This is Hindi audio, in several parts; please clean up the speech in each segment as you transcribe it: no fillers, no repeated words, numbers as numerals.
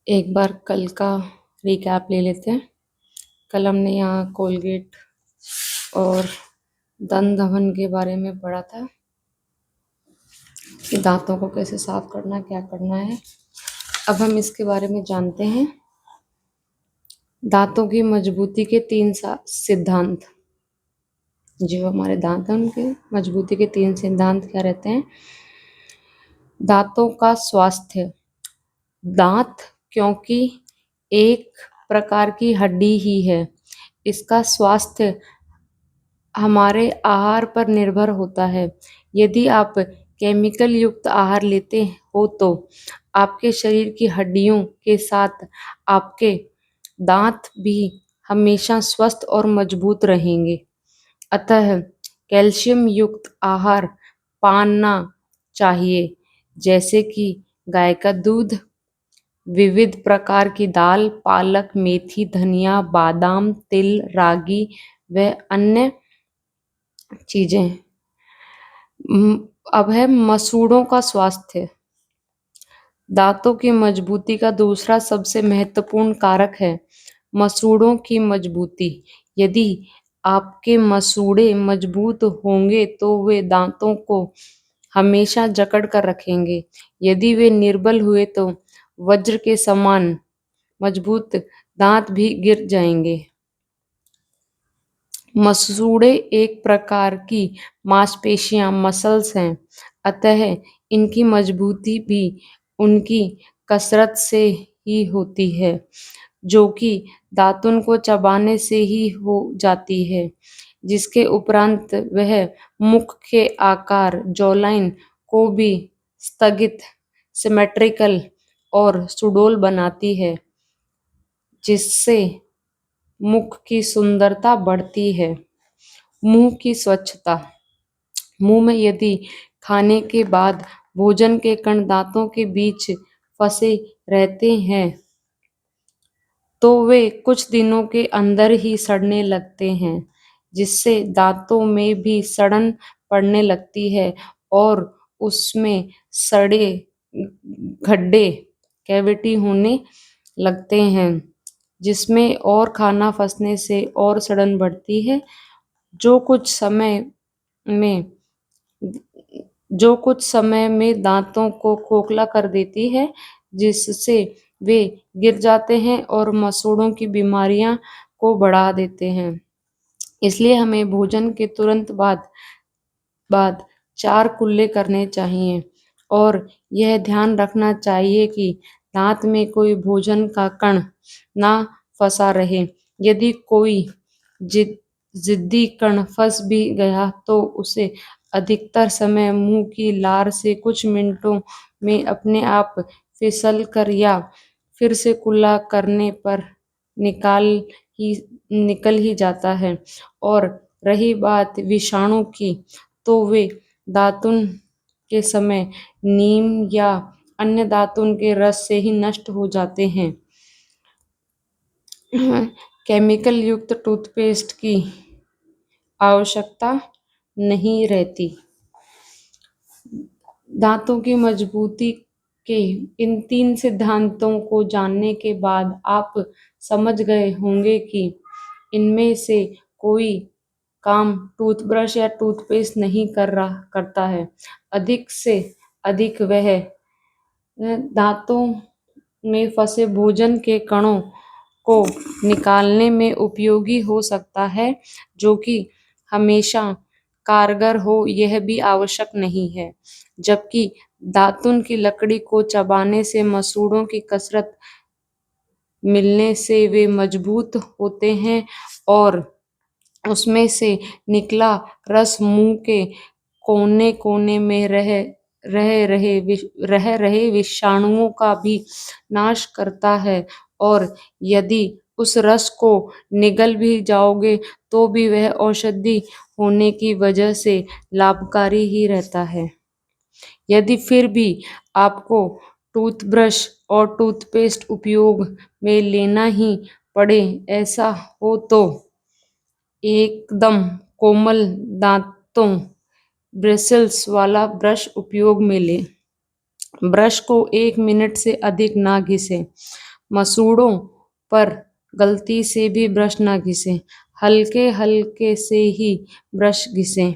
एक बार कल का रिकैप ले लेते हैं। कल हमने यहाँ कोलगेट और दंत धवन के बारे में पढ़ा था कि दांतों को कैसे साफ करना, क्या करना है। अब हम इसके बारे में जानते हैं। दांतों की मजबूती के 3 सिद्धांत। जो हमारे दांत हैं उनके मजबूती के 3 सिद्धांत क्या रहते हैं? दांतों का स्वास्थ्य। दांत क्योंकि एक प्रकार की हड्डी ही है, इसका स्वास्थ्य हमारे आहार पर निर्भर होता है। यदि आप केमिकल युक्त आहार लेते हो तो आपके शरीर की हड्डियों के साथ आपके दांत भी हमेशा स्वस्थ और मजबूत रहेंगे। अतः कैल्शियम युक्त आहार पाना चाहिए, जैसे कि गाय का दूध, विविध प्रकार की दाल, पालक, मेथी, धनिया, बादाम, तिल, रागी व अन्य चीजें। अब है मसूड़ों का स्वास्थ्य। दांतों की मजबूती का दूसरा सबसे महत्वपूर्ण कारक है मसूड़ों की मजबूती। यदि आपके मसूड़े मजबूत होंगे तो वे दांतों को हमेशा जकड़ कर रखेंगे। यदि वे निर्बल हुए तो वज्र के समान मजबूत दांत भी गिर जाएंगे। मसूड़े एक प्रकार की मांसपेशियां मसल्स हैं, अतः इनकी मजबूती भी उनकी कसरत से ही होती है, जो कि दातुन को चबाने से ही हो जाती है। जिसके उपरांत वह मुख के आकार जॉलाइन को भी स्थगित, सिमेट्रिकल और सुडौल बनाती है, जिससे मुख की सुंदरता बढ़ती है। मुंह की स्वच्छता। मुंह में यदि खाने के बाद भोजन के कण दांतों के बीच फंसे रहते हैं तो वे कुछ दिनों के अंदर ही सड़ने लगते हैं, जिससे दांतों में भी सड़न पड़ने लगती है और उसमें सड़े गड्ढे, कैविटी होने लगते हैं, जिसमें और खाना फंसने से और सड़न बढ़ती है। जो कुछ समय में जो कुछ समय में दांतों को खोखला कर देती है, जिससे वे गिर जाते हैं और मसूड़ों की बीमारियां को बढ़ा देते हैं। इसलिए हमें भोजन के तुरंत बाद 4 कुल्ले करने चाहिए और यह ध्यान रखना चाहिए कि दांत में कोई भोजन का कण ना फंसा रहे। यदि कोई जिद्दी कण फंस भी गया तो उसे अधिकतर समय मुंह की लार से कुछ मिनटों में अपने आप फिसल कर या फिर से कुल्ला करने पर निकल ही जाता है। और रही बात विषाणु की, तो वे दातुन के समय नीम या अन्य दातुन के रस से ही नष्ट हो जाते हैं। केमिकल युक्त टूथपेस्ट की आवश्यकता नहीं रहती। दांतों की मजबूती के इन 3 सिद्धांतों को जानने के बाद आप समझ गए होंगे कि इनमें से कोई काम टूथब्रश या टूथपेस्ट नहीं करता है। अधिक से अधिक वह दांतों में फंसे भोजन के कणों को निकालने में उपयोगी हो सकता है, जो कि हमेशा कारगर हो यह भी आवश्यक नहीं है। जबकि दातुन की लकड़ी को चबाने से मसूड़ों की कसरत मिलने से वे मजबूत होते हैं और उसमें से निकला रस मुंह के कोने कोने में रह रहे विषाणुओं का भी नाश करता है, और यदि उस रस को निगल भी जाओगे तो भी वह औषधि होने की वजह से लाभकारी ही रहता है। यदि फिर भी आपको टूथब्रश और टूथपेस्ट उपयोग में लेना ही पड़े, ऐसा हो तो एकदम कोमल दांतों ब्रिसल्स वाला ब्रश उपयोग में लें। ब्रश को 1 मिनट से अधिक ना घिसें। मसूड़ों पर गलती से भी ब्रश ना घिसे, हल्के हल्के से ही ब्रश घिसे।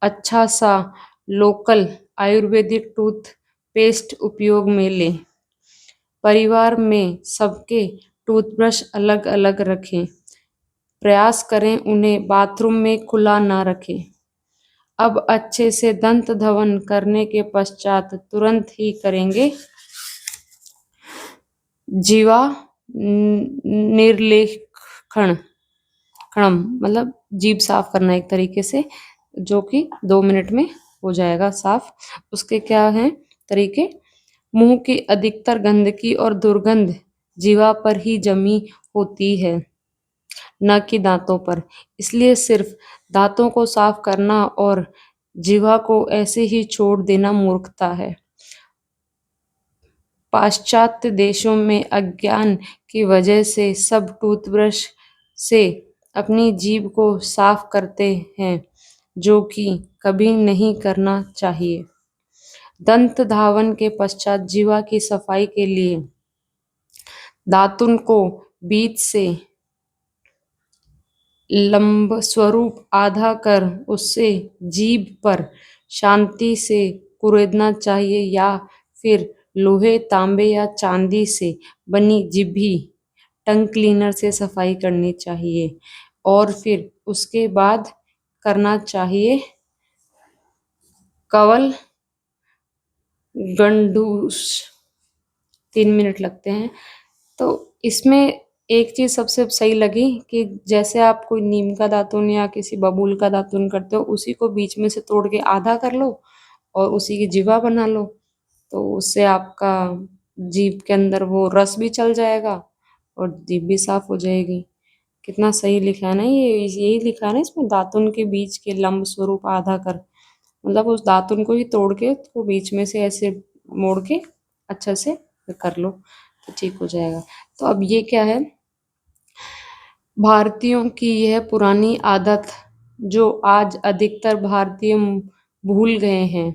अच्छा सा लोकल आयुर्वेदिक टूथ पेस्ट उपयोग में लें। परिवार में सबके टूथब्रश अलग अलग रखें। प्रयास करें उन्हें बाथरूम में खुला ना रखें। अब अच्छे से दंत धवन करने के पश्चात तुरंत ही करेंगे जीवा निर्लेखन खणम, मतलब जीभ साफ करना एक तरीके से, जो कि 2 मिनट में हो जाएगा साफ। उसके क्या हैं तरीके? मुंह की अधिकतर गंदगी और दुर्गंध जीवा पर ही जमी होती है, न कि दांतों पर। इसलिए सिर्फ दांतों को साफ करना और जीवा को ऐसे ही छोड़ देना मूर्खता है। पाश्चात्य देशों में अज्ञान की वजह से सब टूथब्रश से अपनी जीभ को साफ करते हैं, जो कि कभी नहीं करना चाहिए। दंत धावन के पश्चात जीवा की सफाई के लिए दातुन को बीच से लंब स्वरूप आधा कर उससे जीभ पर शांति से कुरेदना चाहिए, या फिर लोहे, तांबे या चांदी से बनी जिभी टंग क्लीनर से सफाई करनी चाहिए। और फिर उसके बाद करना चाहिए कवल गंडूस। 3 मिनट लगते हैं। तो इसमें एक चीज सबसे सही लगी कि जैसे आप कोई नीम का दातुन या किसी बबूल का दातुन करते हो, उसी को बीच में से तोड़ के आधा कर लो और उसी की जीवा बना लो, तो उससे आपका जीभ के अंदर वो रस भी चल जाएगा और जीभ भी साफ हो जाएगी। कितना सही लिखा है ना, ये यही लिखा है ना इसमें, दातुन के बीच के लंब स्वरूप आधा कर, मतलब उस दातुन को ही तोड़ के उसको बीच में से ऐसे मोड़ के अच्छा से कर लो तो ठीक हो जाएगा। तो अब ये क्या है, भारतीयों की यह पुरानी आदत जो आज अधिकतर भारतीय भूल गए हैं,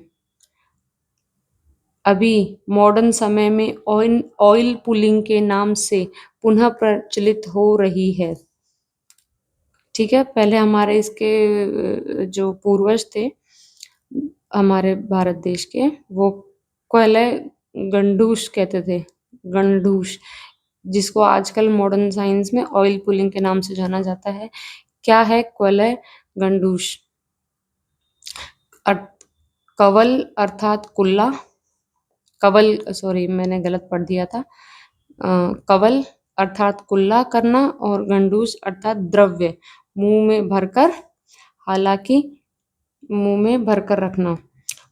अभी मॉडर्न समय में ऑयल ऑयल पुलिंग के नाम से पुनः प्रचलित हो रही है। ठीक है, पहले हमारे इसके जो पूर्वज थे हमारे भारत देश के, वो कोयले गंडूस कहते थे, गंडूस, जिसको आजकल मॉडर्न साइंस में ऑयल पुलिंग के नाम से जाना जाता है। क्या है कोयले गंडूस? कवल अर्थात कुल्ला, कवल सॉरी मैंने गलत पढ़ दिया था। कवल अर्थात कुल्ला करना और गंडूस अर्थात द्रव्य मुंह में भरकर, हालांकि मुंह में भरकर रखना।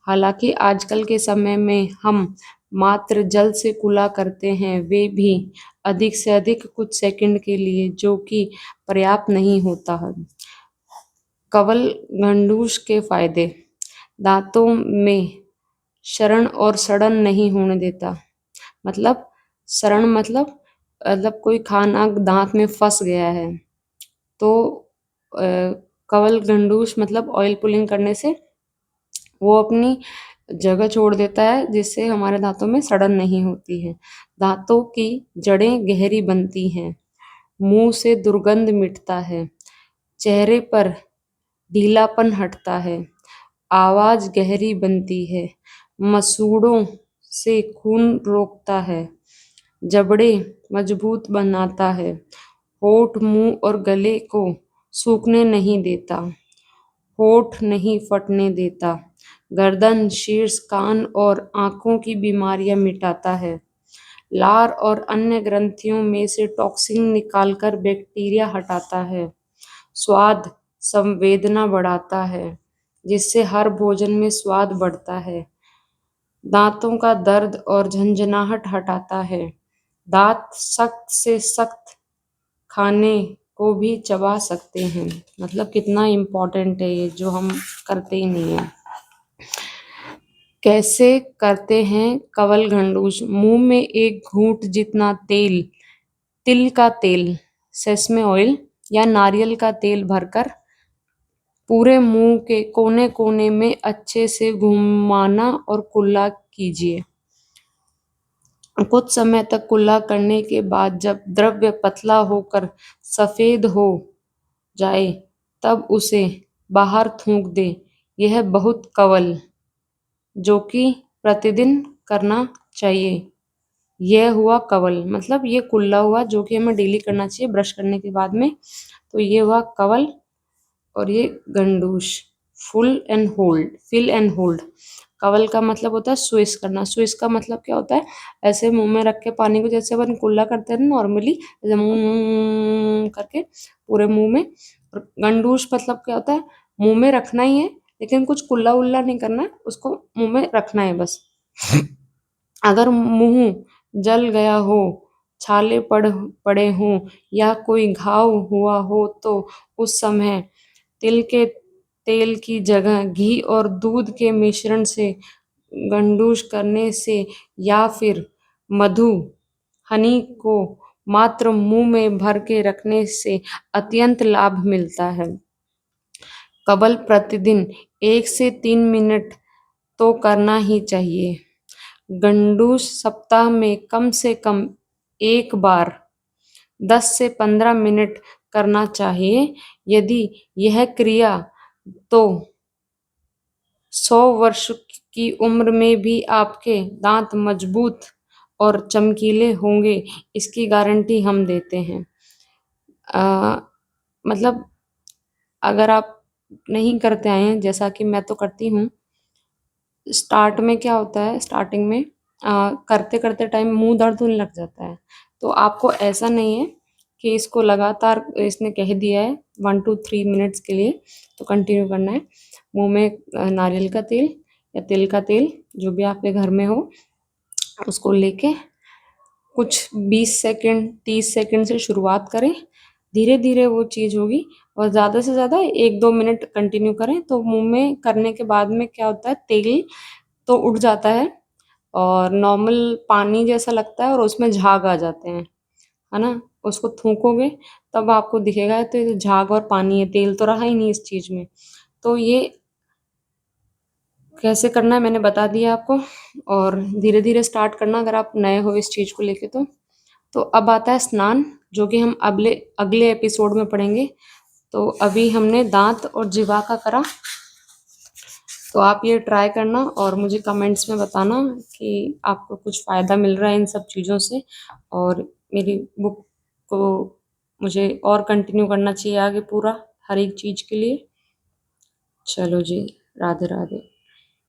हालांकि आजकल के समय में हम मात्र जल से कुल्ला करते हैं, वे भी अधिक से अधिक कुछ सेकंड के लिए, जो कि पर्याप्त नहीं होता है। कवल गंडूस के फायदे: दांतों में शरण और सड़न नहीं होने देता। मतलब शरण मतलब कोई खाना दांत में फंस गया है तो कवल गंडूस मतलब ऑयल पुलिंग करने से वो अपनी जगह छोड़ देता है, जिससे हमारे दांतों में सड़न नहीं होती है। दांतों की जड़ें गहरी बनती हैं, मुंह से दुर्गंध मिटता है, चेहरे पर ढीलापन हटता है, आवाज गहरी बनती है, मसूड़ों से खून रोकता है, जबड़े मजबूत बनाता है, होठ, मुंह और गले को सूखने नहीं देता, होठ नहीं फटने देता, गर्दन, शीर्ष, कान और आंखों की बीमारियां मिटाता है, लार और अन्य ग्रंथियों में से टॉक्सिन निकालकर बैक्टीरिया हटाता है, स्वाद संवेदना बढ़ाता है, जिससे हर भोजन में स्वाद बढ़ता है, दांतों का दर्द और झंझनाहट हटाता है, दांत सख्त से सख्त खाने को भी चबा सकते हैं। मतलब कितना इम्पोर्टेंट है ये, जो हम करते ही नहीं है। कैसे करते हैं कवल गंडूस? मुंह में एक घूंट जितना तेल, तिल का तेल, सेसमे ऑयल या नारियल का तेल भरकर पूरे मुंह के कोने कोने में अच्छे से घुमाना और कुल्ला कीजिए। कुछ समय तक कुल्ला करने के बाद जब द्रव्य पतला होकर सफेद हो जाए तब उसे बाहर थूक दे। यह बहुत कवल जो कि प्रतिदिन करना चाहिए। यह हुआ कवल मतलब ये कुल्ला हुआ जो कि हमें डेली करना चाहिए ब्रश करने के बाद में। तो ये हुआ कवल और ये गंडूश। Fill and hold. कवल का मतलब होता है स्विश करना। स्विश का मतलब क्या होता है? ऐसे मुंह में रख के पानी को जैसे अपन कुल्ला करते हैं ना नॉर्मली, ऐसे करके पूरे मुंह में। और गंडूश मतलब क्या होता है? मुंह में रखना ही है लेकिन कुछ कुल्ला उल्ला नहीं करना है, उसको मुंह में रखना है बस। अगर मुंह जल गया हो, छाले पड़े हों या कोई घाव हुआ हो तो उस समय तिल के तेल की जगह घी और दूध के मिश्रण से गंडूश करने से या फिर मधु हनी को मात्र मुंह में भर के रखने से अत्यंत लाभ मिलता है। कबल प्रतिदिन 1 से 3 मिनट तो करना ही चाहिए। गंडूस सप्ताह में कम से कम एक बार 10 से 15 मिनट करना चाहिए। यदि यह क्रिया तो 100 वर्ष की उम्र में भी आपके दांत मजबूत और चमकीले होंगे, इसकी गारंटी हम देते हैं। अ, मतलब अगर आप नहीं करते आए हैं जैसा कि मैं तो करती हूँ, स्टार्ट में क्या होता है, स्टार्टिंग में करते करते टाइम मुंह दर्द होने लग जाता है। तो आपको ऐसा नहीं है कि इसको लगातार इसने कह दिया है 1 to 3 मिनट्स के लिए तो कंटिन्यू करना है। मुंह में नारियल का तेल या तिल का तेल जो भी आपके घर में हो उसको लेके कुछ 20 सेकंड 30 सेकंड से शुरुआत करें। धीरे धीरे वो चीज़ होगी और ज़्यादा से ज़्यादा 1-2 मिनट कंटिन्यू करें। तो मुंह में करने के बाद में क्या होता है, तेल तो उड़ जाता है और नॉर्मल पानी जैसा लगता है और उसमें झाग आ जाते हैं, है ना? उसको थूकोगे तब आपको दिखेगा तो ये झाग और पानी है, तेल तो रहा ही नहीं इस चीज़ में। तो ये कैसे करना है मैंने बता दिया आपको और धीरे-धीरे स्टार्ट करना अगर आप नए हो इस चीज़ को लेके तो। तो अब आता है स्नान जो कि हम अगले अगले एपिसोड में पढ़ेंगे। तो अभी हमने दाँत और जीवा का करा। तो आप ये ट्राई करना और मुझे कमेंट्स में बताना कि आपको कुछ फ़ायदा मिल रहा है इन सब चीज़ों से और मेरी बुक को मुझे और कंटिन्यू करना चाहिए आगे पूरा हर एक चीज़ के लिए। चलो जी, राधे राधे।